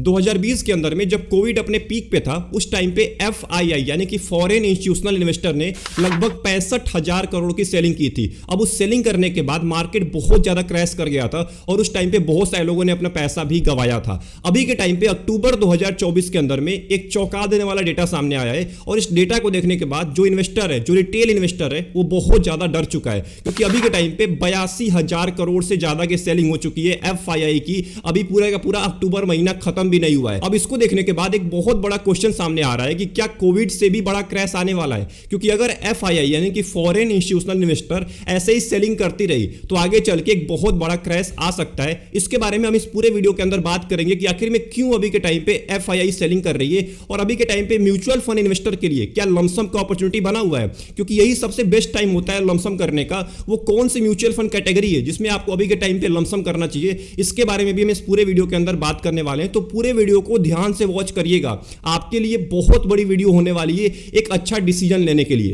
2020 के अंदर में जब कोविड अपने पीक पे था उस टाइम पे FII यानी कि फॉरेन इंस्टीट्यूशनल इन्वेस्टर ने लगभग 65,000 करोड़ की सेलिंग की थी। अब उस सेलिंग करने के बाद मार्केट बहुत ज्यादा क्रैश कर गया था और उस टाइम पे बहुत सारे लोगों ने अपना पैसा भी गंवाया था। अभी के टाइम पे अक्टूबर 2024 के अंदर में एक चौंका देने वाला डेटा सामने आया है और इस डेटा को देखने के बाद जो इन्वेस्टर है, जो रिटेल इन्वेस्टर है, वो बहुत ज्यादा डर चुका है क्योंकि अभी के टाइम पे 82,000 करोड़ से ज्यादा की सेलिंग हो चुकी है FII की। अभी पूरा का पूरा अक्टूबर महीना खत्म भी नहीं हुआ है। अब इसको देखने के बाद एक बहुत बड़ा क्वेश्चन सामने आ रहा है कि क्या कोविड से भी बड़ा क्रैश आने वाला है, क्योंकि अगर FII यानी कि फॉरेन इंस्टीट्यूशनल इन्वेस्टर ऐसे ही सेलिंग करती रही तो आगे चल के एक बहुत बड़ा क्रैश आ सकता है। इसके बारे में हम इस पूरे वीडियो के अंदर बात करेंगे कि आखिर में क्यों अभी के टाइम पे FII सेलिंग कर रही है और अभी के टाइम पे म्यूचुअल फंड इन्वेस्टर के लिए क्या लमसम का अपॉर्चुनिटी बना हुआ है, क्योंकि यही सबसे बेस्ट टाइम होता है लमसम करने का। वो कौन सी म्यूचुअल फंड कैटेगरी है जिसमें आपको अभी के टाइम पे लमसम करना चाहिए, इसके बारे में भी हम इस पूरे वीडियो के अंदर बात करने वाले हैं। तो पूरे वीडियो को ध्यान से वॉच करिएगा, आपके लिए बहुत बड़ी वीडियो होने वाली है एक अच्छा डिसीजन लेने के लिए।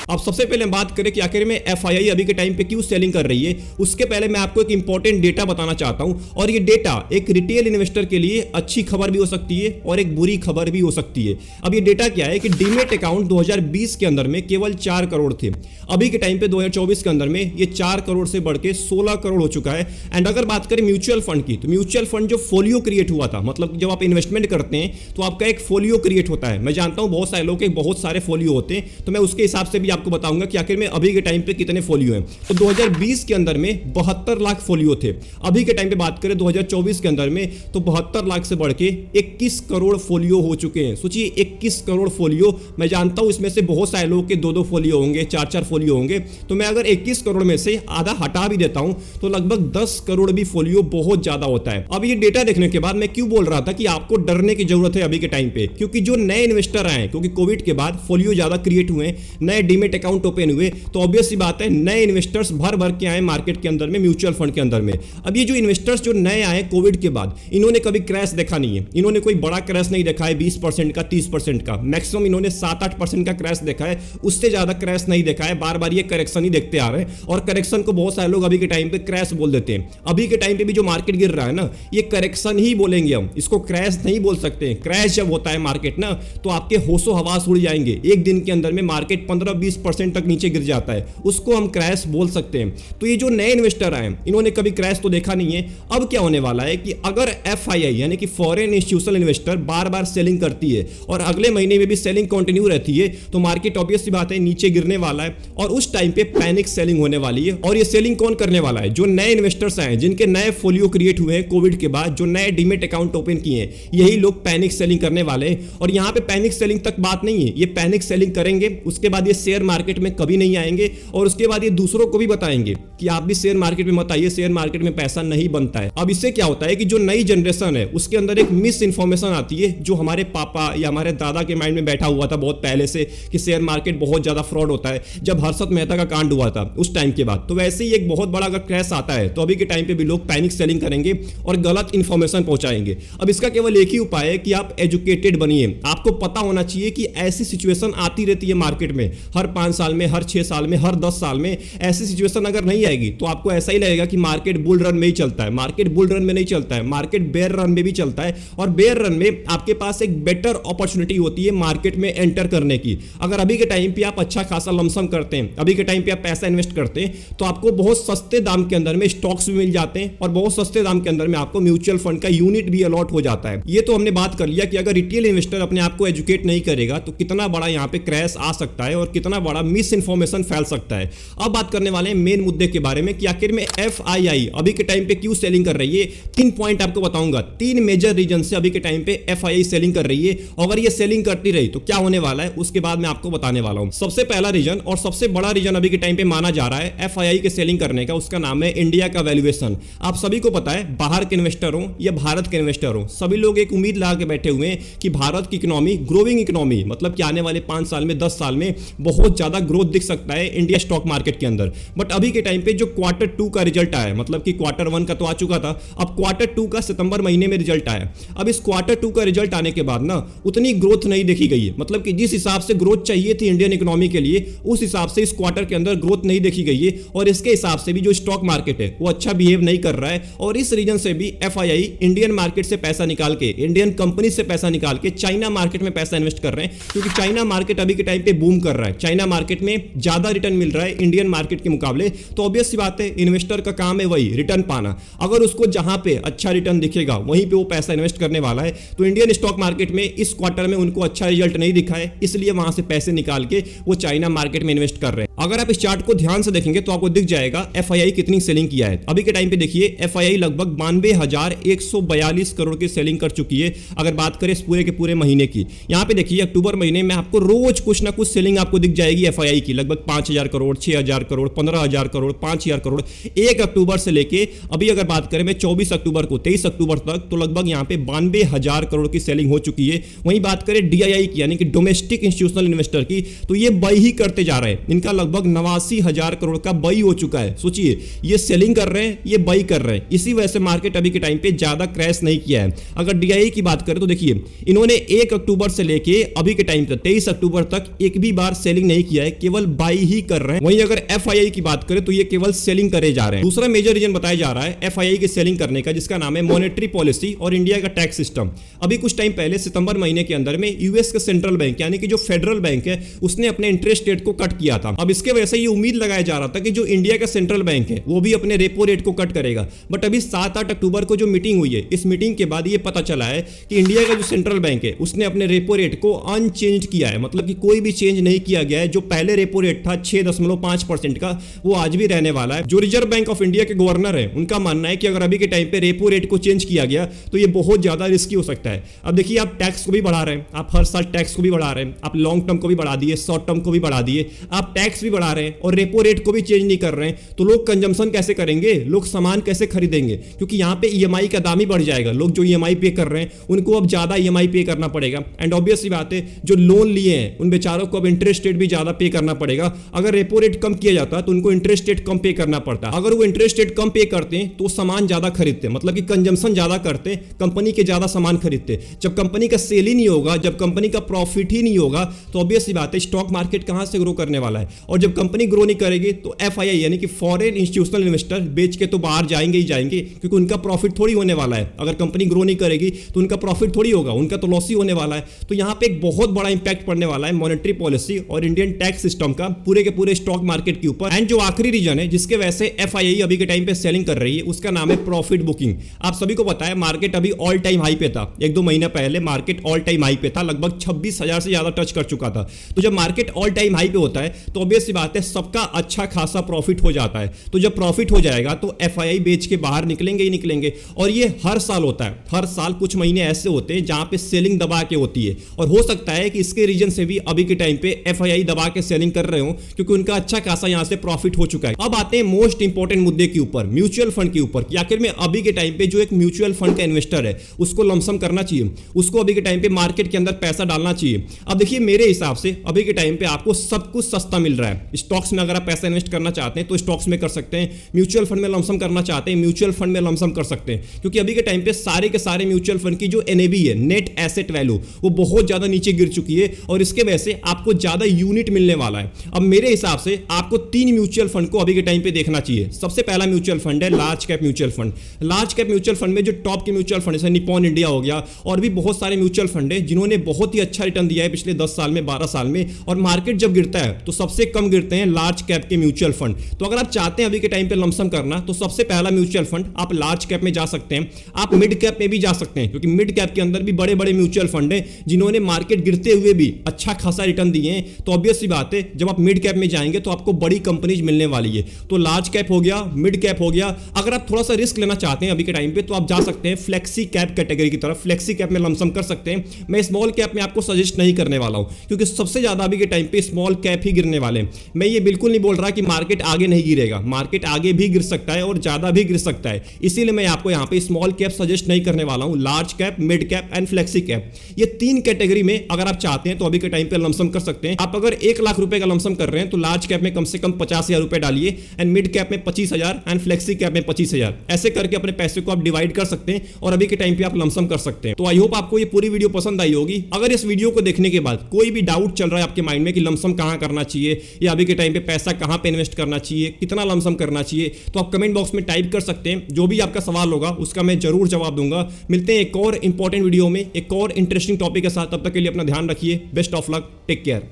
अब सबसे पहले हम बात करें कि आखिर में FII अभी के टाइम पे क्यों सेलिंग कर रही है, उसके पहले मैं आपको एक इंपॉर्टेंट डेटा बताना चाहता हूं और ये डेटा एक रिटेल इन्वेस्टर के लिए अच्छी खबर भी हो सकती है और एक बुरी खबर भी हो सकती है। अब ये डेटा क्या है कि डीमेट अकाउंट 2020 के अंदर में केवल 4 करोड़ थे, अभी के टाइम पे 2024 के अंदर में ये 4 करोड़ से बढ़ के 16 करोड़ हो चुका है। एंड अगर बात करें म्यूचुअल फंड की, तो म्यूचुअल फंड जो फोलियो क्रिएट हुआ था, मतलब जब आप इन्वेस्टमेंट करते हैं तो आपका एक फोलियो क्रिएट होता है। मैं जानता हूं बहुत सारे लोग के बहुत सारे फोलियो होते हैं, तो मैं उसके हिसाब से भी आपको बताऊंगा कि आखिर में अभी के टाइम पे कितने फोलियो हैं। तो 2020 के अंदर में 72 लाख फोलियो थे, अभी के टाइम पे बात करें 2024 के अंदर में तो 72 लाख से बढ़ के 21 करोड़ फोलियो हो चुके हैं। सोचिए 21 करोड़ फोलियो। मैं जानता हूं इसमें से बहुत सारे लोग के 2-2 फोलियो होंगे, 4-4 फोलियो होंगे, तो मैं अगर 21 करोड़ में से आधा हटा भी देता हूं तो लगभग 10 करोड़ भी फोलियो बहुत ज्यादा होता है। अब ये डेटा देखने के बाद मैं क्यों बोल रहा था कि आपको डरने की जरूरत है अभी के टाइम पे, क्योंकि जो नए इन्वेस्टर आए, क्योंकि कोविड के बाद फोलियो ज्यादा क्रिएट हुए, नए डीमेट अकाउंट ओपन हुए, तो ऑब्वियस सी बात है नए इन्वेस्टर्स भर भर के आए मार्केट के अंदर में, म्यूचुअल फंड के अंदर में। अब ये जो इन्वेस्टर्स जो नए आए कोविड के बाद, इन्होंने कभी क्रैश देखा नहीं है, इन्होंने कोई बड़ा क्रैश नहीं देखा है 20% का, 30% का, मैक्सिमम इन्होंने 7-8% का क्रैश देखा है, उससे ज्यादा क्रैश नहीं देखा है। बार बार ये करेक्शन ही देखते आ रहे हैं और करेक्शन को बहुत सारे लोग अभी के टाइम पे क्रैश बोल देते हैं। अभी के टाइम पे भी जो मार्केट गिर रहा है ना, ये करेक्शन ही बोलेंगे हम, इसको क्रैश नहीं बोल सकते। क्रैश जब होता है मार्केट ना, तो आपके होशो हवास उड़ जाएंगे, एक दिन के अंदर में मार्केट 15-20% तक नीचे गिर जाता है, उसको हम क्रैश बोल सकते हैं। तो ये जो नए इन्वेस्टर आए इन्होंने कभी क्रैश तो देखा नहीं है। अब क्या होने वाला है कि अगर FII यानी कि फॉरेन इंस्टीट्यूशनल इन्वेस्टर बार बार सेलिंग करती है और अगले महीने में भी सेलिंग कंटिन्यू रहती है, तो मार्केट ऑब्वियस सी बात है नीचे गिरने वाला है और उस टाइम पे पैनिक सेलिंग होने वाली है। और ये सेलिंग कौन करने वाला है? जो नए इन्वेस्टर्स आए, जिनके नए फोलियो क्रिएट हुए हैं कोविड के बाद, जो नए डीमेट अकाउंट ओपन किए हैं, यही लोग पैनिक सेलिंग करने वाले हैं। और यहां पे पैनिक सेलिंग तक बात नहीं है, ये पैनिक सेलिंग करेंगे, उसके बाद ये शेयर मार्केट में कभी नहीं आएंगे और उसके बाद ये दूसरों को भी बताएंगे कि आप भी शेयर मार्केट में मत आइए, शेयर मार्केट में पैसा नहीं बनता है। अब इससे क्या होता है कि जो नई जनरेशन है उसके अंदर एक मिस इंफॉर्मेशन आती है, जो हमारे पापा या हमारे दादा के माइंड में बैठा हुआ था बहुत पहले से कि शेयर मार्केट बहुत ज्यादा फ्रॉड होता है, जब हर्षद मेहता का कांड हुआ था उस टाइम के बाद। तो वैसे ही एक बहुत बड़ा अगर क्रैश आता है तो अभी के टाइम पे भी लोग पैनिक सेलिंग करेंगे और गलत इंफॉर्मेशन पहुंचाएंगे। अब इसका केवल एक ही उपाय है कि आप एजुकेटेड बनिए। आपको पता होना चाहिए कि ऐसी सिचुएशन आती रहती है मार्केट में, हर 5 साल में, हर 6 साल में, हर 10 साल में ऐसी सिचुएशन अगर नहीं आएगी तो आपको ऐसा ही लगेगा कि मार्केट बुल रन में ही चलता है। मार्केट बुल रन में नहीं चलता है, मार्केट बेयर रन में भी चलता है और बेयर रन में आपके पास एक बेटर अपॉर्चुनिटी होती है मार्केट में एंटर करने की। अगर अभी के टाइम पे आप अच्छा खासा लमसम करते हैं, अभी के टाइम पे आप पैसा इन्वेस्ट करते हैं, तो आपको बहुत सस्ते दाम के अंदर में स्टॉक्स भी मिल जाते हैं और बहुत सस्ते दाम के अंदर में आपको म्यूचुअल फंड का यूनिट भी अलॉट हो जाता है। ये तो हमने बात कर लिया कि अगर रिटेल इन्वेस्टर अपने आप को एजुकेट नहीं करेगा तो कितना बड़ा यहां पे क्रैश आ सकता है और कितना बड़ा मिस इंफॉर्मेशन फैल सकता है। अब बात करने वाले हैं मेन मुद्दे के बारे में कि आखिर में FII अभी के टाइम पे क्यों सेलिंग कर रही है। 3 पॉइंट आपको बताऊंगा, 3 मेजर रीजन से अभी के टाइम पे FII सेलिंग कर रही है। अगर ये सेलिंग करती रही तो क्या होने वाला है उसके बाद मैं आपको बताने वाला हूं। सबसे पहला रीजन और सबसे बड़ा रीजन अभी के टाइम पे माना जा रहा है FII के सेलिंग करने का, उसका नाम है इंडिया का वैल्यूएशन। आप सभी को पता है, बाहर के इन्वेस्टर हो या भारत के इन्वेस्टर हो, सभी लोग एक उम्मीद लगा के बैठे हुए हैं कि भारत की इकोनॉमी ग्रोइंग इकोनॉमी, मतलब कि आने वाले 5 साल में, 10 साल में बहुत ज्यादा ग्रोथ दिख सकता है इंडिया स्टॉक मार्केट के अंदर। बट अभी के टाइम पे जो क्वार्टर 2 का रिजल्ट आया, मतलब कि क्वार्टर 1 का तो आ चुका था, अब क्वार्टर 2 का सितंबर महीने में रिजल्ट आया। अब इस क्वार्टर 2 का रिजल्ट आने के बाद ना उतनी ग्रोथ नहीं देखी गई है, मतलब कि जिस हिसाब से ग्रोथ चाहिए थी इंडियन इकोनॉमी के लिए उस हिसाब से इस क्वार्टर के अंदर ग्रोथ नहीं देखी गई है। और इसके हिसाब से भी जो स्टॉक मार्केट है वो अच्छा बिहेव नहीं कर रहा है। और इस रीजन से भी एफआईआई इंडियन मार्केट से पैसा निकाल के, इंडियन कंपनी से पैसा निकाल के चाइना मार्केट में पैसा इन्वेस्ट कर रहे हैं, क्योंकि चाइना मार्केट अभी के टाइम पे बूम कर रहा है। चाइना मार्केट में ज्यादा रिटर्न मिल रहा है इंडियन मार्केट के मुकाबले। तो ऑब्वियस सी बात है, इन्वेस्टर का काम है वही रिटर्न पाना। अगर उसको जहां पे अच्छा रिटर्न दिखेगा वहीं पे वो पैसा इन्वेस्ट करने वाला है। तो इंडियन स्टॉक मार्केट में इस क्वार्टर में उनको अच्छा रिजल्ट नहीं दिखा है, इसलिए वहां से पैसे निकाल के वो चाइना मार्केट में इन्वेस्ट कर रहे हैं। अगर आप इस चार्ट को ध्यान से देखेंगे तो आपको दिख जाएगा एफआईआई कितनी सेलिंग किया है। अभी के टाइम पे देखिए एफआईआई लगभग 92,142 करोड़ की सेलिंग कर चुकी है, अगर बात करें इस पूरे के पूरे महीने की। यहां पे देखिए अक्टूबर महीने में आपको रोज कुछ ना कुछ सेलिंग आपको दिख जाएगी एफआईआई की, लगभग 5,000 करोड़, 6,000 करोड़, 15,000 करोड़, 5,000 करोड़। 1 अक्टूबर से लेके अभी अगर बात करें मैं 24 अक्टूबर को 23 अक्टूबर तक, तो लगभग यहां पे 92,000 करोड़ की सेलिंग हो चुकी है। वहीं बात करें डीआईआई की, यानी कि डोमेस्टिक इंस्टीट्यूशनल इन्वेस्टर की, तो ये बाई ही करते जा रहे हैं। इनका लगभग 89,000 करोड़ का बाई हो चुका है। सोचिए, ये सेलिंग कर रहे हैं, ये बाई कर रहे हैं। इसी वजह से मार्केट अभी के टाइम पे ज्यादा क्रैश नहीं किया है। अगर डीआईआई की बात करें तो देखिए इन्होंने 1 अक्टूबर से लेके अभी के टाइम तक 23 अक्टूबर तक एक भी बार सेलिंग नहीं किया है, केवल बाई ही कर रहे हैं। वहीं अगर एफआईआई की बात करें तो ये केवल सेलिंग करे जा रहे हैं। दूसरा मेजर रीजन बताया जा रहा है एफआईआई की सेलिंग करने का, जिसका नाम है मॉनेटरी पॉलिसी और इंडिया का टैक्स सिस्टम। अभी कुछ टाइम पहले सितंबर महीने के अंदर में यूएस के सेंट्रल बैंक यानी कि जो फेडरल बैंक है उसने अपने इंटरेस्ट रेट को कट किया था। अब इसके वजह से ये उम्मीद लगाया जा रहा था कि जो इंडिया का सेंट्रल बैंक है वो भी अपने रेपो रेट को कट करेगा। बट अभी 7-8 अक्टूबर को जो मीटिंग हुई है, इस मीटिंग के बाद ये पता चला है कि इंडिया का जो सेंट्रल बैंक है उसने अपने रेपो रेट को अनचेंज किया है, मतलब कि कोई भी चेंज नहीं किया गया है। जो पहले रेपो रेट था 6.5% का, वो आज भी रहने वाला है। जो रिजर्व बैंक ऑफ इंडिया के गवर्नर है उनका मानना है कि अगर अभी के टाइम पे रेपो रेट को चेंज किया गया तो ये बहुत ज्यादा रिस्की हो सकता है। अब देखिए, आप टैक्स को भी बढ़ा रहे हैं, आप हर साल टैक्स को भी बढ़ा रहे हैं, आप लॉन्ग टर्म को भी बढ़ा दिए, शॉर्ट टर्म को भी बढ़ा दिए, आप टैक्स भी बढ़ा रहे हैं और रेपो रेट को भी चेंज नहीं कर रहे हैं। तो लोग कंजम्पशन कैसे करेंगे, लोग सामान कैसे खरीदेंगे, क्योंकि यहां पे ईएमआई का दाम ही बढ़ जाएगा। लोग जो ईएमआई पे कर रहे हैं उनको अब ज्यादा ईएमआई पे करना पड़ेगा। एंड ऑब्वियस सी बात है, जो लोन लिए हैं उन बेचारों को अब इंटरेस्ट रेट भी ज्यादा पे करना पड़ेगा। अगर रेपो रेट कम किया जाता तो उनको इंटरेस्ट रेट कम पे करना पड़ता। अगर वो इंटरेस्ट रेट कम पे करते हैं तो सामान ज्यादा खरीदते, मतलब कि कंजम्पशन ज्यादा करते, कंपनी के ज्यादा सामान खरीदते। जब कंपनी का सेल ही नहीं होगा, जब कंपनी का प्रॉफिट ही नहीं होगा, तो ऑब्वियस सी बात है स्टॉक मार्केट कहां से ग्रो करने वाला है। और जब कंपनी ग्रो नहीं करेगी तो एफआईआई यानी कि फॉरेन इंस्टीट्यूशनल इन्वेस्टर बेच के तो बाहर जाएंगे ही जाएंगे, क्योंकि उनका प्रॉफिट थोड़ी होने वाला है। अगर कंपनी ग्रो नहीं करेगी तो उनका प्रॉफिट थोड़ी होगा, उनका तो लॉस ही होने वाला है। तो यहां पे एक बहुत बड़ा इंपैक्ट पड़ने वाला है मॉनेटरी पॉलिसी और इंडियन टैक्स सिस्टम का पूरे के पूरे स्टॉक मार्केट के ऊपर। एंड जो आखिरी रीजन है जिसके वजह से एफआईआई अभी के टाइम पे सेलिंग कर रही है, उसका नाम है प्रॉफिट बुकिंग। आप सभी को पता है मार्केट अभी ऑल टाइम हाई पे था। 1-2 महीना पहले मार्केट ऑल टाइम हाई पे था, लगभग 26,000 से ज्यादा टच कर चुका था। तो जब मार्केट ऑल टाइम हाई पे होता है तो ऑब्वियस सी बात है सबका अच्छा खासा प्रॉफिट हो जाता है। तो जब प्रॉफिट हो जाएगा तो एफआईआई बेच के बाहर निकलेंगे ही निकलेंगे। और ये हर साल होता है, हर साल कुछ महीने ऐसे होते हैं जहां पे सेलिंग दबा के होती है। और हो सकता है कि इसके रीजन से भी अभी के टाइम पे एफआईआई दबा के सेलिंग कर रहे हो, क्योंकि उनका अच्छा खासा यहां से प्रॉफिट हो चुका है। अब आते हैं मोस्ट इंपॉर्टेंट मुद्दे के ऊपर, म्यूचुअल फंड के ऊपर, कि आखिर में अभी के टाइम पे जो एक म्यूचुअल फंड का इन्वेस्टर है उसको लमसम करना चाहिए, उसको अभी के टाइम पे मार्केट के अंदर पैसा डालना चाहिए। अब देखिए, मेरे हिसाब से अभी के टाइम पे आपको सब कुछ सस्ता मिल रहा है। स्टॉक्स में अगर आप पैसा इन्वेस्ट करना चाहते हैं तो स्टॉक्स में कर सकते हैं, म्यूचुअल फंड में लमसम करना चाहते हैं म्यूचुअल फंड में लमसम कर सकते हैं, क्योंकि अभी के टाइम पे सारे के सारे म्यूचुअल फंड की जो एनएवी है, नेट एसेट वैल्यू, वो बहुत ज्यादा नीचे गिर चुकी है और इसके वजह से आपको ज्यादा यूनिट मिलने वाला है। अब मेरे हिसाब से आपको 3 म्यूचुअल फंड को अभी के टाइम पे देखना चाहिए। सबसे पहला म्यूचुअल फंड है large cap mutual fund. Large cap mutual fund में जो टॉप के म्यूचुअल फंड जैसे निपॉन इंडिया हो गया और भी बहुत सारे म्यूचुअल फंड है जिन्होंने बहुत ही अच्छा रिटर्न दिया है पिछले 10 साल में, 12 साल में। और मार्केट जब गिरता है तो सबसे कम गिरते हैं लार्ज कैप के म्यूचुअल फंड। तो अगर आप चाहते हैं अभी के टाइम पे लमसम करना तो सबसे पहला म्यूचुअल फंड आप लार्ज कैप में जा सकते हैं, आप मिड कैप में भी जा सकते हैं, क्योंकि मिड कैप के अंदर भी बड़े बड़े म्यूचुअल फंड हैं जिन्होंने मार्केट गिरते हुए भी अच्छा खासा रिटर्न दिए हैं। तो ऑब्वियस सी बात है जब आप मिड कैप में जाएंगे तो आपको बड़ी कंपनीज मिलने वाली है। तो लार्ज कैप हो गया, मिड कैप हो गया। अगर आप थोड़ा सा रिस्क लेना चाहते हैं अभी के टाइम पे तो आप जा सकते हैं फ्लेक्सी कैप कैटेगरी की तरफ, फ्लेक्सी कैप में लमसम कर सकते हैं। मैं स्मॉल कैप में आपको सजेस्ट नहीं करने वाला हूं, क्योंकि सबसे ज्यादा अभी के टाइम पे स्मॉल कैप ही गिरने वाले हैं। हैं। मैं ये बिल्कुल नहीं बोल रहा कि मार्केट आगे नहीं गिरेगा, मार्केट आगे भी गिर सकता है और ज्यादा भी गिर सकता है। इसीलिए मैं आपको यहाँ पे स्मॉल कैप सजेस्ट नहीं करने वाला हूँ, large cap, mid cap and flexi cap, ये 3 कैटेगरी में अगर आप चाहते हैं तो अभी के टाइम पे लमसम कर सकते हैं। आप अगर 1 लाख रुपए का लमसम कर रहे हैं तो लार्ज कैप में कम से कम 50,000 रुपए डालिए एंड मिड कैप में 25,000 एंड फ्लेक्सी कैप में 25,000, ऐसे करके अपने पैसे को आप डिवाइड कर सकते हैं और अभी के टाइम पे आप लमसम कर सकते हैं। तो आई होप आपको ये पूरी वीडियो पसंद आई होगी। अगर इस वीडियो को देखने के बाद कोई भी डाउट चल रहा है आपके माइंड में कि लमसम कहां करना चाहिए या अभी के टाइम पे पैसा कहां पे इन्वेस्ट करना चाहिए, कितना लमसम करना चाहिए, तो आप कमेंट बॉक्स में टाइप कर सकते हैं। जो भी आपका सवाल होगा उसका मैं जरूर जवाब दूंगा। मिलते हैं एक और इंपॉर्टेंट वीडियो में एक और इंटरेस्टिंग टॉपिक के साथ। तब तक के लिए अपना ध्यान रखिए। Best of luck, take care.